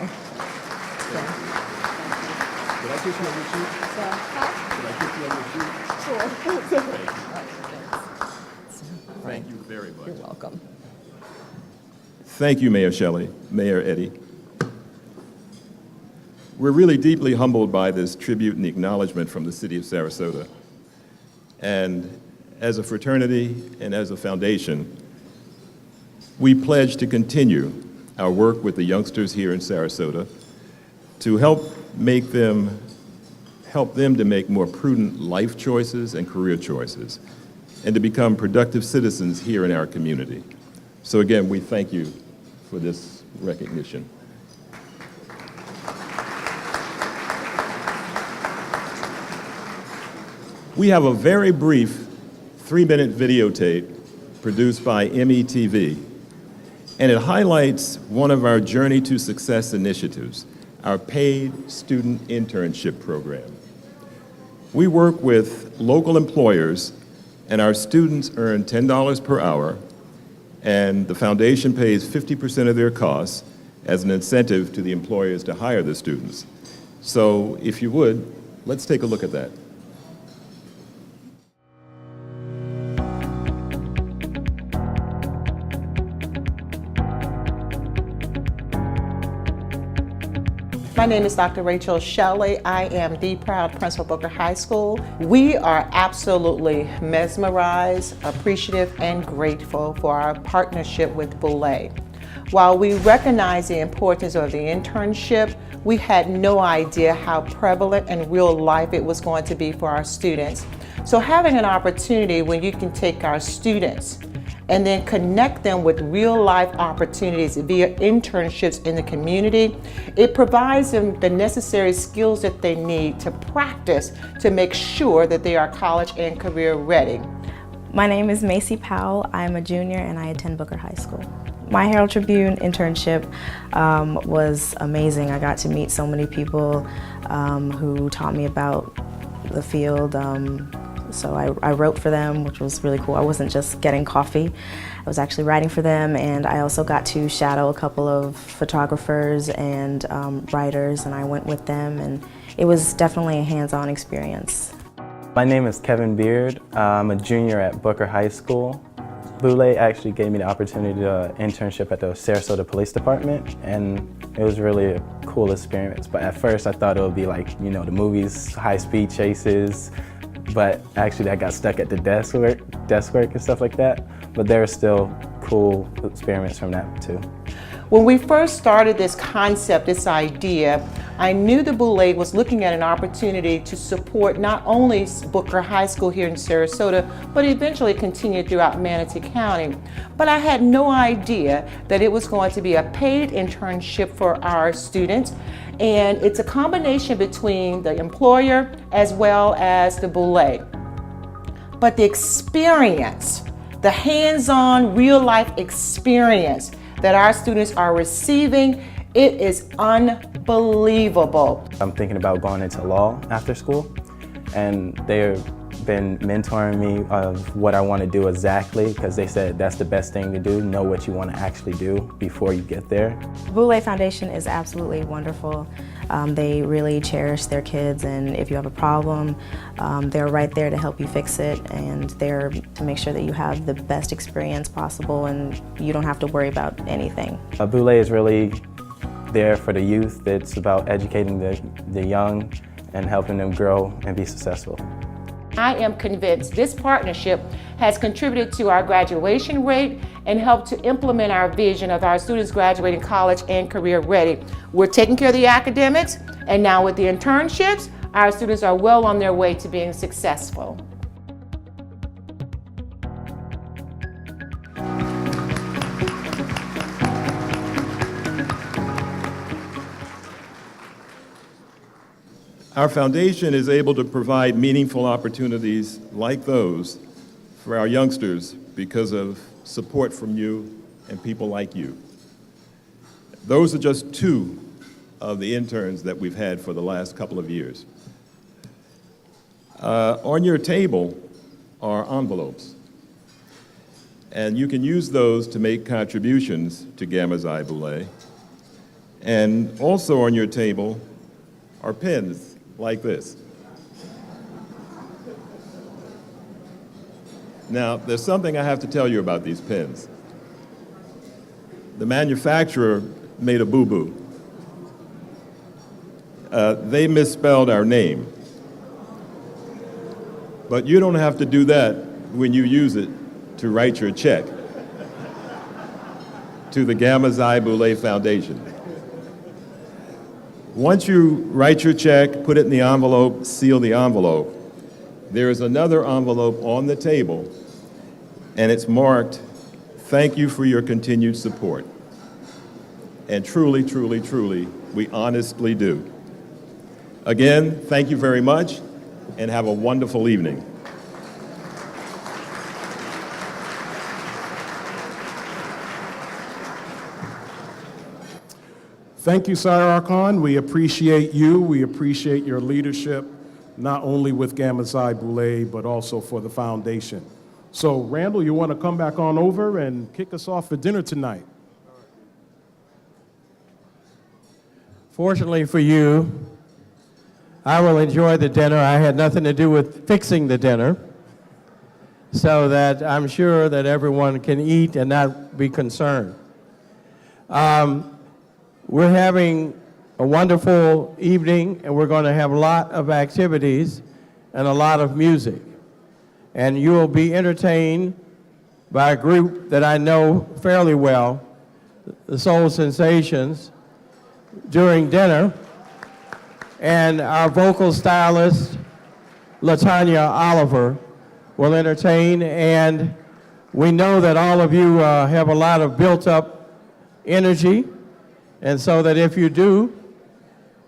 Thank you very much. You're welcome. Thank you, Mayor Shelley, Mayor Eddie. We're really deeply humbled by this tribute and acknowledgement from the City of Sarasota. And as a fraternity and as a foundation, we pledge to continue our work with the youngsters here in Sarasota to help them to make more prudent life choices and career choices, and to become productive citizens here in our community. So again, we thank you for this recognition. We have a very brief 3-minute videotape produced by METV, and it highlights one of our Journey to Success initiatives, our paid student internship program. We work with local employers, and our students earn $10 per hour, and the foundation pays 50% of their costs as an incentive to the employers to hire the students. So if you would, let's take a look at that. My name is Dr. Rachel Shelley. I am the proud principal of Booker High School. We are absolutely mesmerized, appreciative, and grateful for our partnership with Boule. While we recognize the importance of the internship, we had no idea how prevalent and real life it was going to be for our students. So having an opportunity when you can take our students and then connect them with real life opportunities via internships in the community, it provides them the necessary skills that they need to practice to make sure that they are college and career ready. My name is Maci Powell. I'm a junior and I attend Booker High School. My Herald Tribune internship was amazing. I got to meet so many people who taught me about the field. So I wrote for them, which was really cool. I wasn't just getting coffee, I was actually writing for them, and I also got to shadow a couple of photographers and writers, and I went with them, and it was definitely a hands-on experience. My name is Kevin Beard. I'm a junior at Booker High School. Boule actually gave me the opportunity to do an internship at the Sarasota Police Department, and it was really a cool experience. But at first I thought it would be like, you know, the movies, high-speed chases, but actually I got stuck at the desk work and stuff like that. But there were still cool experiments from that too. When we first started this concept, this idea, I knew the Boule was looking at an opportunity to support not only Booker High School here in Sarasota, but eventually continue throughout Manatee County. But I had no idea that it was going to be a paid internship for our students. And it's a combination between the employer as well as the Boule. But the experience, the hands-on, real-life experience that our students are receiving, it is unbelievable. I'm thinking about going into law after school, and they've been mentoring me of what I want to do exactly, because they said that's the best thing to do, know what you want to actually do before you get there. Boule Foundation is absolutely wonderful. They really cherish their kids, and if you have a problem, they're right there to help you fix it, and they're to make sure that you have the best experience possible and you don't have to worry about anything. Boule is really there for the youth. It's about educating the young and helping them grow and be successful. I am convinced this partnership has contributed to our graduation rate and helped to implement our vision of our students graduating college and career ready. We're taking care of the academics, and now with the internships, our students are well on their way to being successful. Our foundation is able to provide meaningful opportunities like those for our youngsters because of support from you and people like you. Those are just two of the interns that we've had for the last couple of years. On your table are envelopes, and you can use those to make contributions to Gamma Xi Boule. And also on your table are pens like this. Now, there's something I have to tell you about these pens. The manufacturer made a boo-boo. They misspelled our name. But you don't have to do that when you use it to write your check to the Gamma Xi Boule Foundation. Once you write your check, put it in the envelope, seal the envelope, there is another envelope on the table, and it's marked, "Thank you for your continued support." And truly, truly, truly, we honestly do. Again, thank you very much, and have a wonderful evening. Thank you, Sire Archon. We appreciate you. We appreciate your leadership, not only with Gamma Xi Boule, but also for the foundation. So, Randall, you want to come back on over and kick us off for dinner tonight? Fortunately for you, I will enjoy the dinner. I had nothing to do with fixing the dinner, so that I'm sure that everyone can eat and not be concerned. We're having a wonderful evening, and we're going to have a lot of activities and a lot of music. And you will be entertained by a group that I know fairly well, the Soul Sensations, during dinner. And our vocal stylist, LaTanya Oliver, will entertain. And we know that all of you have a lot of built-up energy. And so that if you do,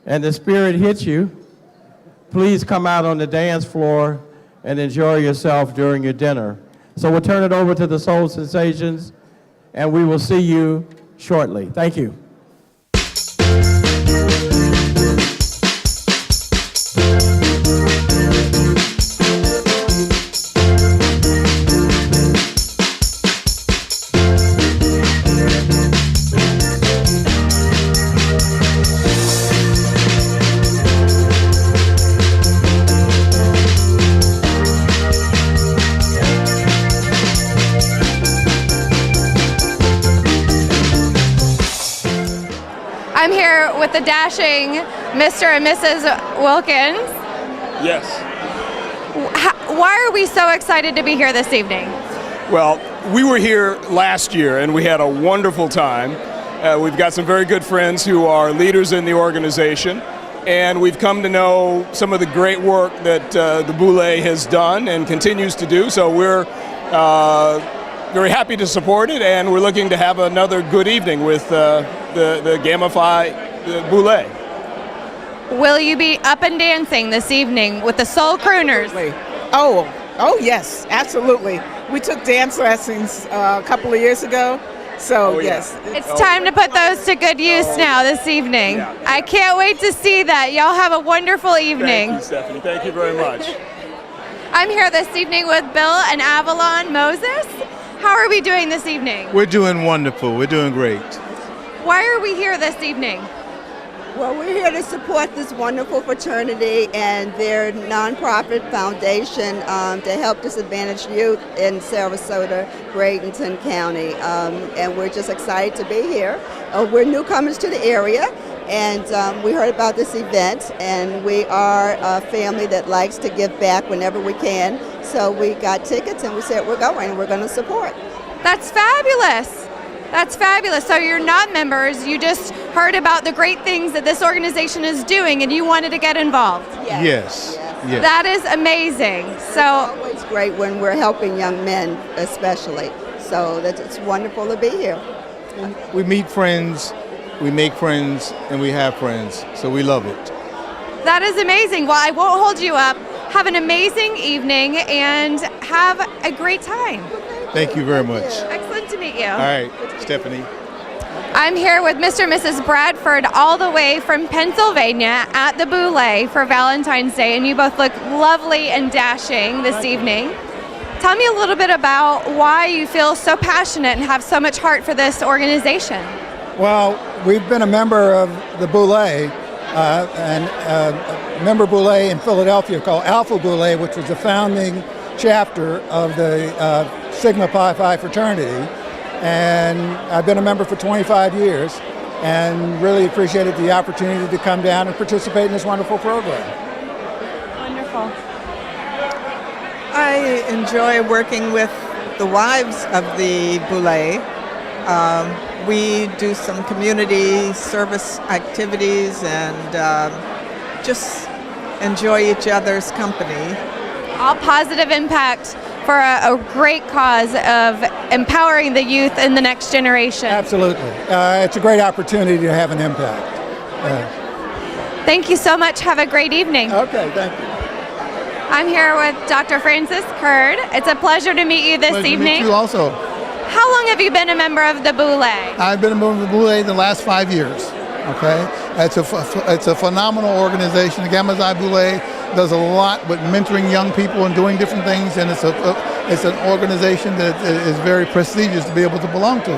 and the spirit hits you, please come out on the dance floor and enjoy yourself during your dinner. So we'll turn it over to the Soul Sensations, and we will see you shortly. Thank you. I'm here with the dashing Mr. and Mrs. Wilkins. Yes. Why are we so excited to be here this evening? Well, we were here last year and we had a wonderful time. We've got some very good friends who are leaders in the organization, and we've come to know some of the great work that the Boule has done and continues to do. So we're very happy to support it, and we're looking to have another good evening with the Gamma Phi Boule. Will you be up and dancing this evening with the Soul Crooners? Oh yes, absolutely. We took dance lessons a couple of years ago, So, Oh, yeah. yes. It's time to put those to good use now this evening. I can't wait to see that. Y'all have a wonderful evening. Thank you, Stephanie. Thank you very much. I'm here this evening with Bill and Avalon Moses. How are we doing this evening? We're doing wonderful. We're doing great. Why are we here this evening? Well, we're here to support this wonderful fraternity and their nonprofit foundation to help disadvantaged youth in Sarasota, Bradenton County. And we're just excited to be here. We're newcomers to the area, and we heard about this event, and we are a family that likes to give back whenever we can. So we got tickets, and we said we're going, and we're going to support. That's fabulous. That's fabulous. So you're not members, you just heard about the great things that this organization is doing and you wanted to get involved. Yes. Yes. That is amazing. So It's always great when we're helping young men especially. So it's wonderful to be here. We meet friends, we make friends, and we have friends. So we love it. that is amazing. Well, I won't hold you up. Have an amazing evening and have a great time. Thank you very much. Excellent to meet you. All right, Stephanie. I'm here with Mr. and Mrs. Bradford all the way from Pennsylvania at the Boule for Valentine's Day, and you both look lovely and dashing this evening. Tell me a little bit about why you feel so passionate and have so much heart for this organization. Well, we've been a member of the Boule, and a member Boule in Philadelphia called Alpha Boule, which was the founding chapter of the Sigma Pi Phi fraternity. And I've been a member for 25 years and really appreciated the opportunity to come down and participate in this wonderful program. Wonderful. I enjoy working with the wives of the Boule. We do some community service activities and just enjoy each other's company. All positive impact for a great cause of empowering the youth in the next generation. Absolutely. It's a great opportunity to have an impact. Thank you so much. Have a great evening. Okay, thank you. I'm here with Dr. Francis Curd. It's a pleasure to meet you this Pleasure evening. to meet you also. How long have you been a member of the Boule? I've been a member of the Boule the last 5 years. Okay, it's a phenomenal organization. The Gamma Xi Boule does a lot with mentoring young people and doing different things, and it's an organization that is very prestigious to be able to belong to.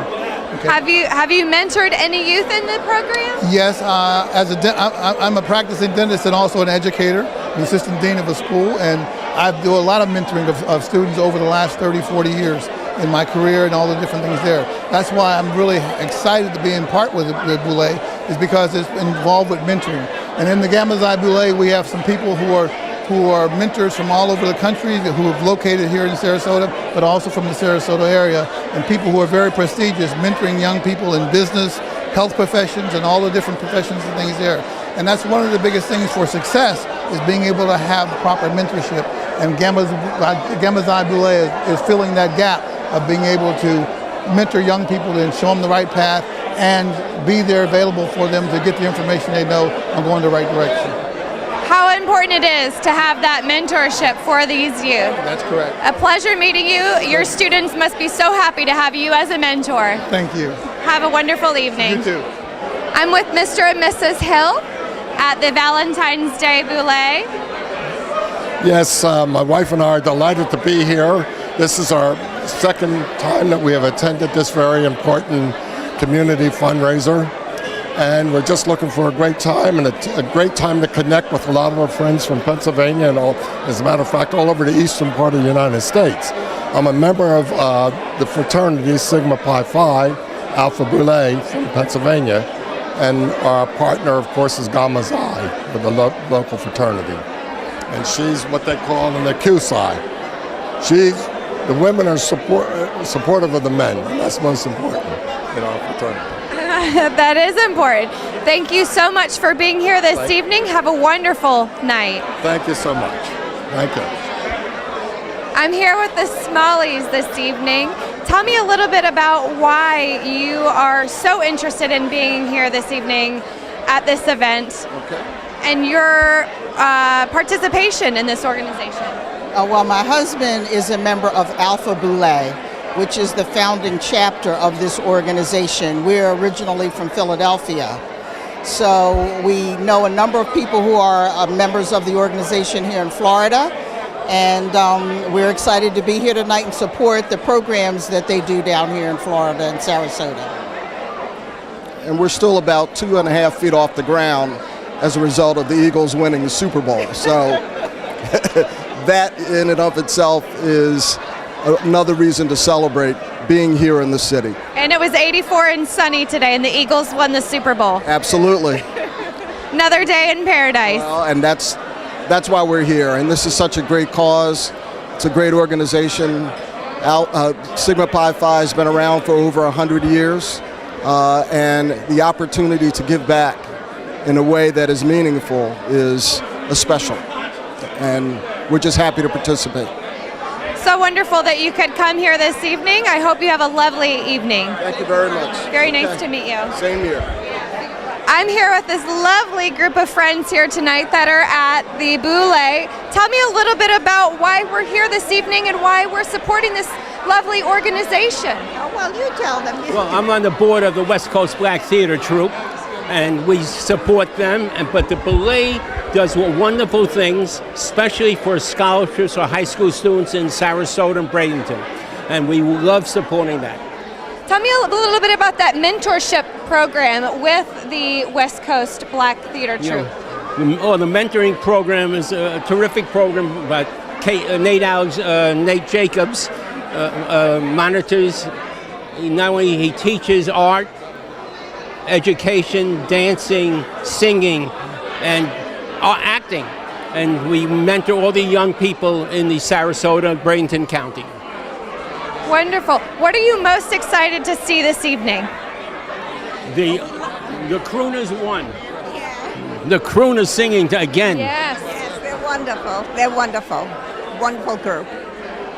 Okay. Have you mentored any youth in the program? Yes, I'm a practicing dentist and also an educator, the assistant dean of a school, and I do a lot of mentoring of students over the last 30, 40 years in my career and all the different things there. That's why I'm really excited to be in part with the Boule, is because it's involved with mentoring. And in the Gamma Xi Boule, we have some people who are mentors from all over the country who have located here in Sarasota, but also from the Sarasota area, and people who are very prestigious, mentoring young people in business, health professions, and all the different professions and things there. And that's one of the biggest things for success, is being able to have proper mentorship. And Gamma Xi Boule is filling that gap of being able to mentor young people and show them the right path and be there available for them to get the information they know and go in the right direction. How important it is to have that mentorship for these youth. That's correct. A pleasure meeting you. Your students must be so happy to have you as a mentor. Thank you. Have a wonderful evening. You too. I'm with Mr. and Mrs. Hill at the Valentine's Day Boule. Yes, my wife and I are delighted to be here. This is our second time that we have attended this very important community fundraiser. And we're just looking for a great time, and a great time to connect with a lot of our friends from Pennsylvania and as a matter of fact, all over the eastern part of the United States. I'm a member of the fraternity Sigma Pi Phi, Alpha Boule from Pennsylvania, and our partner, of course, is Gamma Xi with the local fraternity. And she's what they call an ACUSI. The women are supportive of the men, and that's most important in our fraternity. That is important. Thank you so much for being here this evening. Have a wonderful night. Thank you so much. Thank you. I'm here with the Smallies this evening. Tell me a little bit about why you are so interested in being here this evening at this event, and your participation in this organization. Well, my husband is a member of Alpha Boule, which is the founding chapter of this organization. We're originally from Philadelphia. So we know a number of people who are members of the organization here in Florida. And we're excited to be here tonight and support the programs that they do down here in Florida and Sarasota. And we're still about 2.5 feet off the ground as a result of the Eagles winning the Super Bowl. So that in and of itself is another reason to celebrate being here in the city. And it was 84 and sunny today, and the Eagles won the Super Bowl. Absolutely. Another day in paradise. Well, and that's why we're here. And this is such a great cause. It's a great organization. Sigma Pi Phi has been around for over 100 years. And the opportunity to give back in a way that is meaningful is special. And we're just happy to participate. So wonderful that you could come here this evening. I hope you have a lovely evening. Thank you very much. Very nice to meet you. Same here. I'm here with this lovely group of friends here tonight that are at the Boule. Tell me a little bit about why we're here this evening and why we're supporting this lovely organization. Oh, well, you tell them. Well, I'm on the board of the West Coast Black Theater Troupe, and we support them. But the Boule does wonderful things, especially for scholarships for high school students in Sarasota and Bradenton, and we love supporting that. Tell me a little bit about that mentorship program with the West Coast Black Theater Troupe. The mentoring program is a terrific program, but Nate Jacobs monitors. Not only he teaches art, education, dancing, singing, and acting. And we mentor all the young people in the Sarasota, Bradenton County. Wonderful. What are you most excited to see this evening? The Crooners won. The Crooners singing again. Yes, they're wonderful. They're wonderful. Wonderful group.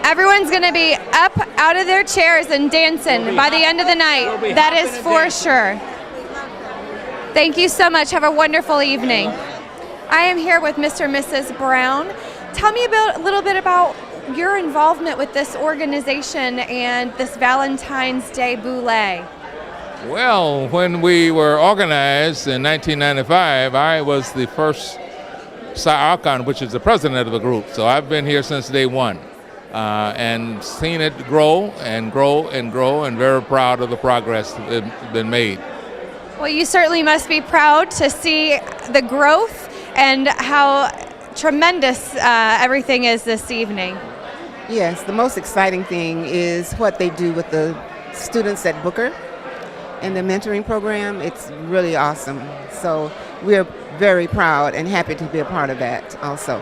Everyone's going to be up out of their chairs and dancing by the end of the night. That is for sure. Thank you so much. Have a wonderful evening. I am here with Mr. and Mrs. Brown. Tell me a little bit about your involvement with this organization and this Valentine's Day Boule. Well, when we were organized in 1995, I was the first Archon, which is the president of the group. So I've been here since day one and seen it grow and grow and grow, and very proud of the progress that's been made. Well, you certainly must be proud to see the growth and how tremendous everything is this evening. Yes, the most exciting thing is what they do with the students at Booker and the mentoring program. It's really awesome. So we're very proud and happy to be a part of that also.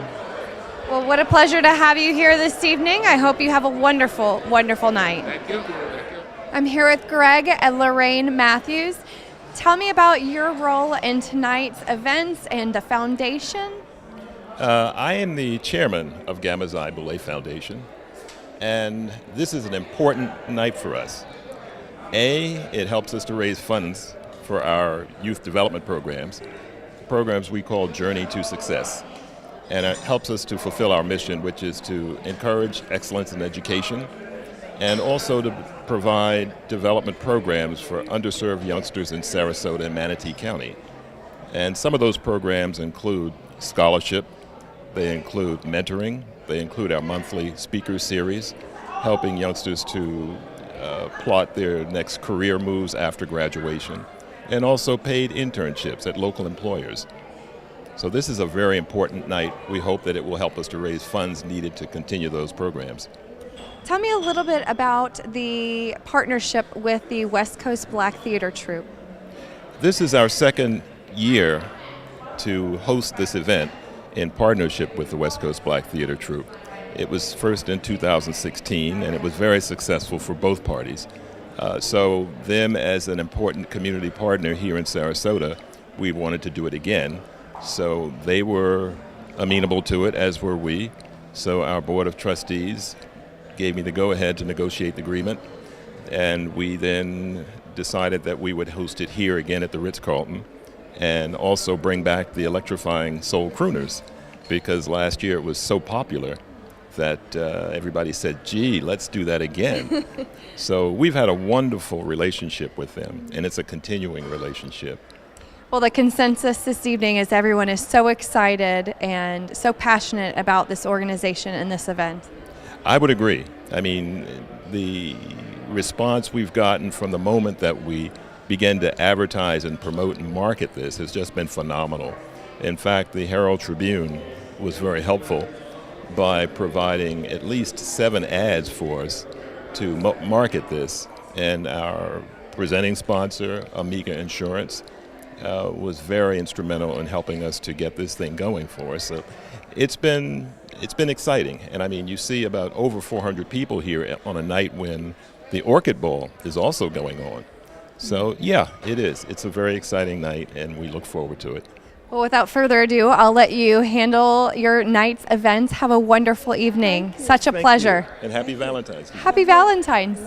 Well, what a pleasure to have you here this evening. I hope you have a wonderful, wonderful night. Thank you. I'm here with Greg and Lorraine Matthews. Tell me about your role in tonight's events and the foundation. I am the chairman of Gamma Xi Boule Foundation, and this is an important night for us. It helps us to raise funds for our youth development programs we call Journey to Success. And it helps us to fulfill our mission, which is to encourage excellence in education and also to provide development programs for underserved youngsters in Sarasota and Manatee County. And some of those programs include scholarship, they include mentoring, they include our monthly speaker series, helping youngsters to plot their next career moves after graduation, and also paid internships at local employers. So this is a very important night. We hope that it will help us to raise funds needed to continue those programs. Tell me a little bit about the partnership with the West Coast Black Theater Troupe. This is our second year to host this event in partnership with the West Coast Black Theater Troupe. It was first in 2016, and it was very successful for both parties. So them as an important community partner here in Sarasota, we wanted to do it again. So they were amenable to it, as were we. So our Board of Trustees gave me the go-ahead to negotiate the agreement, and we then decided that we would host it here again at the Ritz-Carlton and also bring back the Electrifying Soul Crooners, because last year it was so popular that everybody said, gee, let's do that again. So we've had a wonderful relationship with them, and it's a continuing relationship. Well, the consensus this evening is everyone is so excited and so passionate about this organization and this event. I would agree. I mean, the response we've gotten from the moment that we began to advertise and promote and market this has just been phenomenal. In fact, the Herald Tribune was very helpful by providing at least 7 ads for us to market this. And our presenting sponsor, Amica Insurance, was very instrumental in helping us to get this thing going for us. So it's been exciting. And I mean, you see about over 400 people here on a night when the Orchid Bowl is also going on. So yeah, it is. It's a very exciting night, and we look forward to it. Well, without further ado, I'll let you handle your night's events. Have a wonderful evening. Such a pleasure. And happy Valentine's. Happy Valentine's.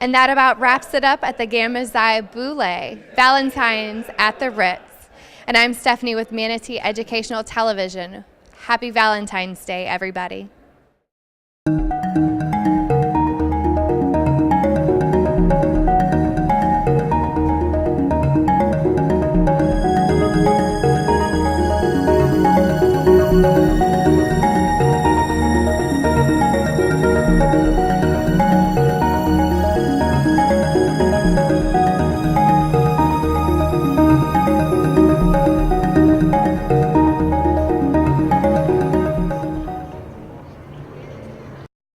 And that about wraps it up at the Gamma Xi Boule Valentines at the Ritz. And I'm Stephanie with Manatee Educational Television. Happy Valentine's Day, everybody.